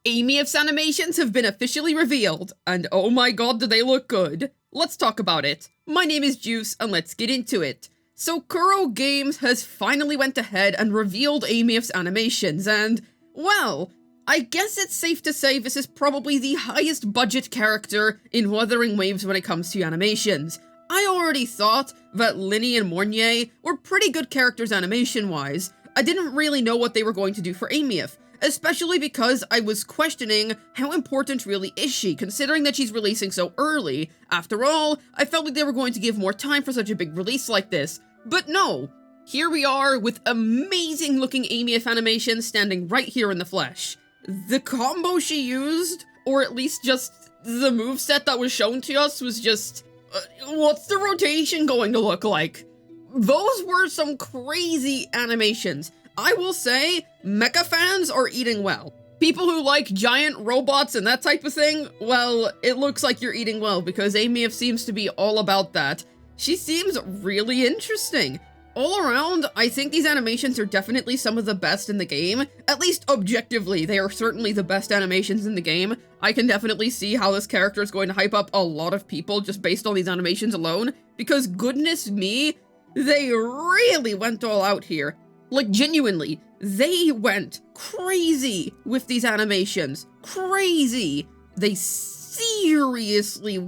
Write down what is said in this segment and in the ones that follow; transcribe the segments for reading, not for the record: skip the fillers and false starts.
Aemeath's animations have been officially revealed, and oh my god do they look good. Let's talk about it. My name is Juice, and let's get into it. So Kuro Games has finally went ahead and revealed Aemeath's animations, and, well, I guess it's safe to say this is probably the highest budget character in Wuthering Waves when it comes to animations. I already thought that Linny and Mornier were pretty good characters animation-wise. I didn't really know what they were going to do for Aemeath, especially because I was questioning how important really is she, considering that she's releasing so early. After all, I felt like they were going to give more time for such a big release like this. But no! Here we are with amazing looking Aemeath animation standing right here in the flesh. The combo she used, or at least just the moveset that was shown to us, was just... what's the rotation going to look like? Those were some crazy animations. I will say, mecha fans are eating well. People who like giant robots and that type of thing, well, it looks like you're eating well because Aemeath seems to be all about that. She seems really interesting. All around, I think these animations are definitely some of the best in the game. At least objectively, they are certainly the best animations in the game. I can definitely see how this character is going to hype up a lot of people just based on these animations alone, because goodness me, they really went all out here. Like, genuinely, they went crazy with these animations. Crazy. They seriously...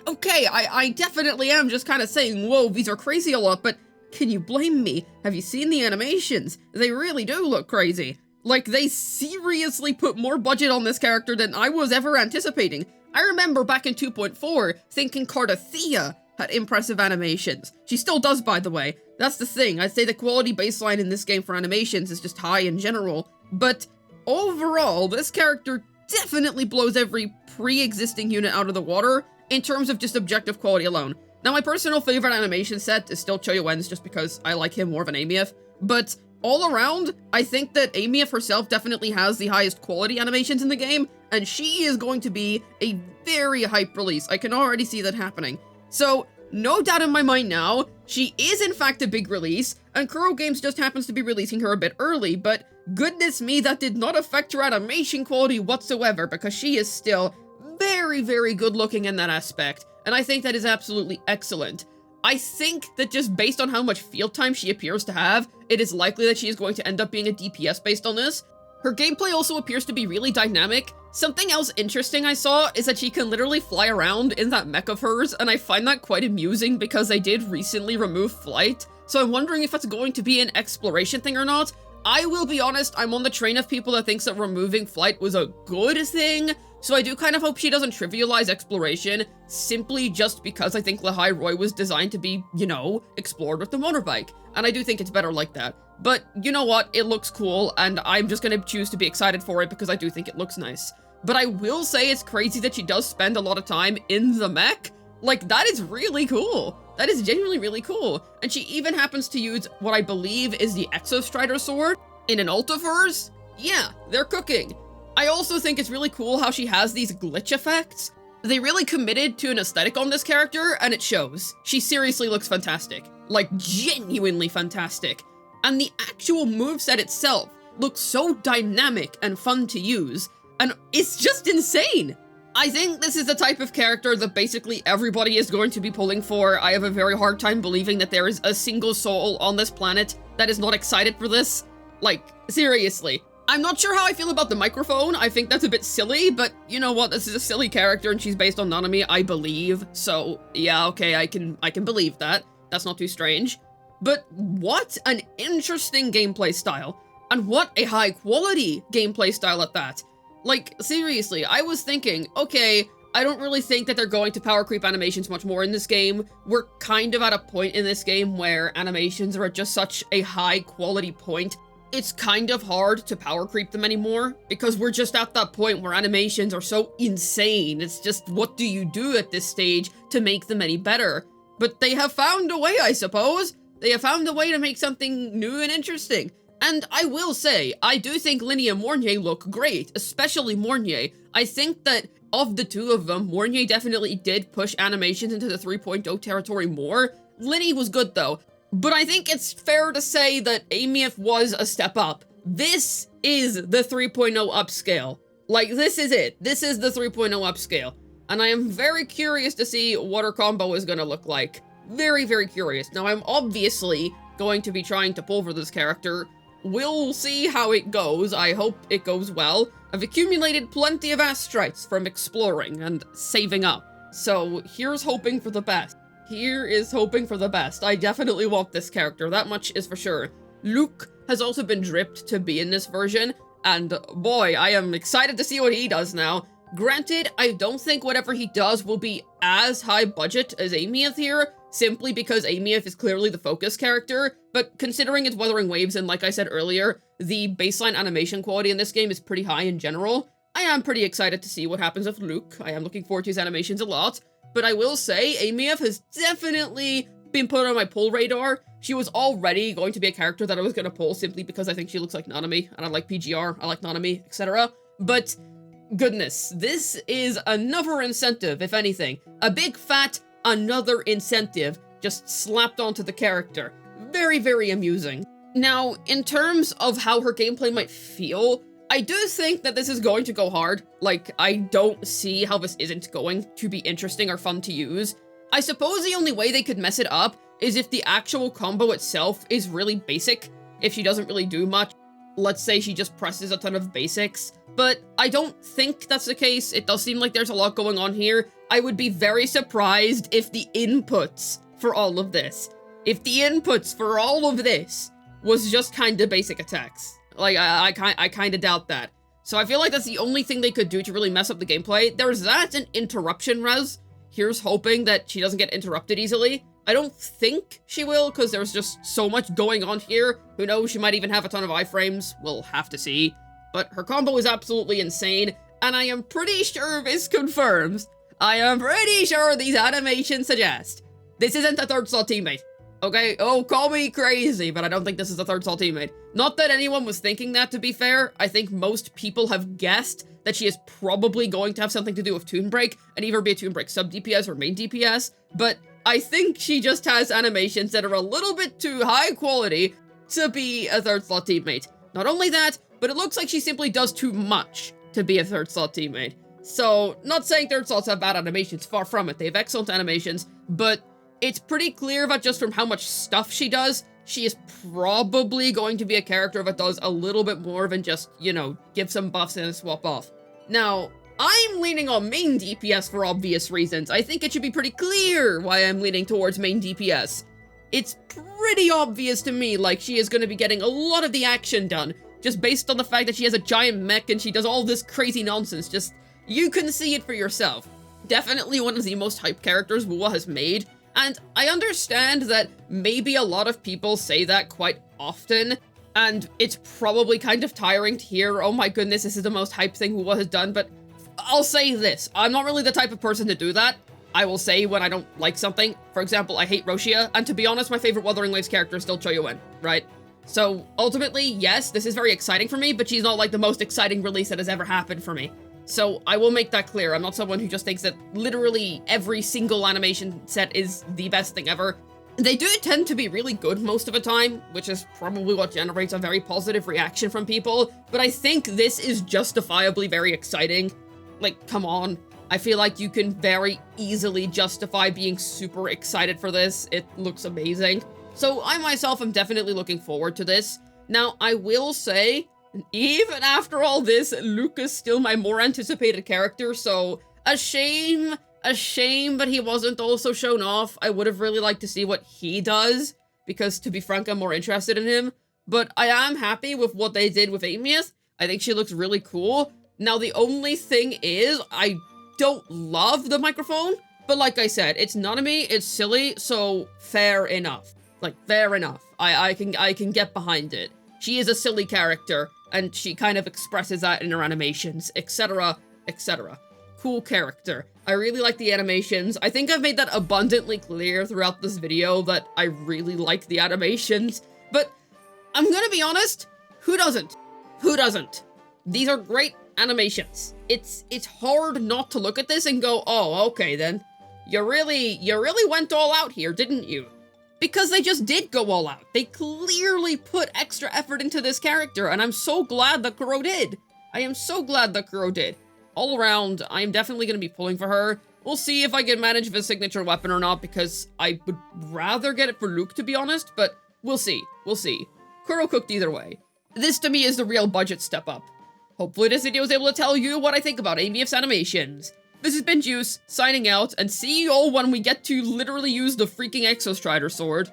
Okay, I definitely am just kind of saying, whoa, these are crazy a lot, but can you blame me? Have you seen the animations? They really do look crazy. Like, they seriously put more budget on this character than I was ever anticipating. I remember back in 2.4 thinking Cardathea had impressive animations. She still does, by the way. That's the thing, I'd say the quality baseline in this game for animations is just high in general, but overall, this character definitely blows every pre-existing unit out of the water in terms of just objective quality alone. Now, my personal favorite animation set is still Choyoen's just because I like him more than Aemeath, but all around, I think that Aemeath herself definitely has the highest quality animations in the game, and she is going to be a very hype release. I can already see that happening. So, no doubt in my mind now, she is in fact a big release, and Kuro Games just happens to be releasing her a bit early, but goodness me, that did not affect her animation quality whatsoever, because she is still very, very good looking in that aspect, and I think that is absolutely excellent. I think that just based on how much field time she appears to have, it is likely that she is going to end up being a DPS based on this. Her gameplay also appears to be really dynamic. Something else interesting I saw is that she can literally fly around in that mech of hers, and I find that quite amusing because they did recently remove flight, so I'm wondering if that's going to be an exploration thing or not. I will be honest, I'm on the train of people that thinks that removing flight was a good thing, so I do kind of hope she doesn't trivialize exploration, simply just because I think Lehigh Roy was designed to be, you know, explored with the motorbike, and I do think it's better like that. But you know what, it looks cool, and I'm just gonna choose to be excited for it because I do think it looks nice. But I will say it's crazy that she does spend a lot of time in the mech. Like, that is really cool. That is genuinely really cool. And she even happens to use what I believe is the Exostrider sword in an ult of hers. Yeah, they're cooking. I also think it's really cool how she has these glitch effects. They really committed to an aesthetic on this character, and it shows. She seriously looks fantastic. Like, genuinely fantastic. And the actual moveset itself looks so dynamic and fun to use, and it's just insane! I think this is the type of character that basically everybody is going to be pulling for. I have a very hard time believing that there is a single soul on this planet that is not excited for this. Like, seriously. I'm not sure how I feel about the microphone. I think that's a bit silly, but you know what? This is a silly character and she's based on Nanami, I believe. So, yeah, okay, I can believe that. That's not too strange. But what an interesting gameplay style. And what a high quality gameplay style at that. Like, seriously, I was thinking, okay, I don't really think that they're going to power creep animations much more in this game. We're kind of at a point in this game where animations are at just such a high quality point. It's kind of hard to power creep them anymore, because we're just at that point where animations are so insane. It's just, what do you do at this stage to make them any better? But they have found a way, I suppose. They have found a way to make something new and interesting. And I will say, I do think Linny and Mornier look great, especially Mornier. I think that of the two of them, Mornier definitely did push animations into the 3.0 territory more. Linny was good though, but I think it's fair to say that Aemeath was a step up. This is the 3.0 upscale. Like, this is it. This is the 3.0 upscale. And I am very curious to see what her combo is gonna look like. Very, very curious. Now, I'm obviously going to be trying to pull for this character. We'll see how it goes. I hope it goes well. I've accumulated plenty of astrites from exploring and saving up. So, here's hoping for the best. Here is hoping for the best. I definitely want this character, that much is for sure. Luke has also been dripped to be in this version, and boy, I am excited to see what he does now. Granted, I don't think whatever he does will be as high budget as Aemeath here, simply because Aemeath is clearly the focus character, but considering it's Wuthering Waves and like I said earlier, the baseline animation quality in this game is pretty high in general, I am pretty excited to see what happens with Luke. I am looking forward to his animations a lot, but I will say, Aemeath has definitely been put on my pull radar. She was already going to be a character that I was going to pull simply because I think she looks like Nanami, and I like PGR, I like Nanami, etc. But goodness, this is another incentive, if anything. A big fat another incentive just slapped onto the character. Very, very amusing. Now, in terms of how her gameplay might feel, I do think that this is going to go hard. Like, I don't see how this isn't going to be interesting or fun to use. I suppose the only way they could mess it up is if the actual combo itself is really basic. If she doesn't really do much, let's say she just presses a ton of basics. But I don't think that's the case. It does seem like there's a lot going on here. I would be very surprised if the inputs for all of this, was just kind of basic attacks. Like, I kind of doubt that. So I feel like that's the only thing they could do to really mess up the gameplay. There's that and interruption res. Here's hoping that she doesn't get interrupted easily. I don't think she will, because there's just so much going on here. Who knows, she might even have a ton of iframes. We'll have to see. But her combo is absolutely insane, and I am pretty sure this confirms. I am pretty sure these animations suggest this isn't a third slot teammate. Okay? Oh, call me crazy, but I don't think this is a third slot teammate. Not that anyone was thinking that, to be fair. I think most people have guessed that she is probably going to have something to do with Toon Break, and either be a Toon Break sub DPS or main DPS, but I think she just has animations that are a little bit too high quality to be a third slot teammate. Not only that, but it looks like she simply does too much to be a third slot teammate. So, not saying third slots have bad animations, far from it. They have excellent animations, but it's pretty clear that just from how much stuff she does, she is probably going to be a character that does a little bit more than just, you know, give some buffs and swap off. Now, I'm leaning on main DPS for obvious reasons. I think it should be pretty clear why I'm leaning towards main DPS. It's pretty obvious to me, like, she is going to be getting a lot of the action done, just based on the fact that she has a giant mech and she does all this crazy nonsense. Just, you can see it for yourself. Definitely one of the most hyped characters wuwa has made. And I understand that maybe a lot of people say that quite often, and it's probably kind of tiring to hear, oh my goodness, this is the most hyped thing wuwa has done, but I'll say this, I'm not really the type of person to do that. I will say when I don't like something. For example, I hate Roshia, and to be honest, my favorite Wuthering Waves character is still Choyuin, right? So, ultimately, yes, this is very exciting for me, but she's not like the most exciting release that has ever happened for me. So, I will make that clear. I'm not someone who just thinks that literally every single animation set is the best thing ever. They do tend to be really good most of the time, which is probably what generates a very positive reaction from people, but I think this is justifiably very exciting. Like, come on. I feel like you can very easily justify being super excited for this. It looks amazing. So, I myself am definitely looking forward to this. Now, I will say, even after all this, Luke is still my more anticipated character, so a shame that he wasn't also shown off. I would have really liked to see what he does, because to be frank, I'm more interested in him. But I am happy with what they did with Aemeath. I think she looks really cool. Now, the only thing is, I don't love the microphone, but like I said, it's Nanami, it's silly, so fair enough. Like, fair enough. I can get behind it. She is a silly character, and she kind of expresses that in her animations, etc., etc. Cool character. I really like the animations. I think I've made that abundantly clear throughout this video that I really like the animations, but I'm gonna be honest, who doesn't? Who doesn't? These are great animations. It's hard not to look at this and go, oh, okay then. You really went all out here, didn't you? Because they just did go all out. They clearly put extra effort into this character, and I'm so glad that Kuro did. I am so glad that Kuro did. All around, I am definitely going to be pulling for her. We'll see if I can manage the signature weapon or not, because I would rather get it for Luke, to be honest, but we'll see. We'll see. Kuro cooked either way. This, to me, is the real budget step up. Hopefully this video was able to tell you what I think about Aemeath's animations. This has been Juice, signing out, and see you all when we get to literally use the freaking Exostrider sword.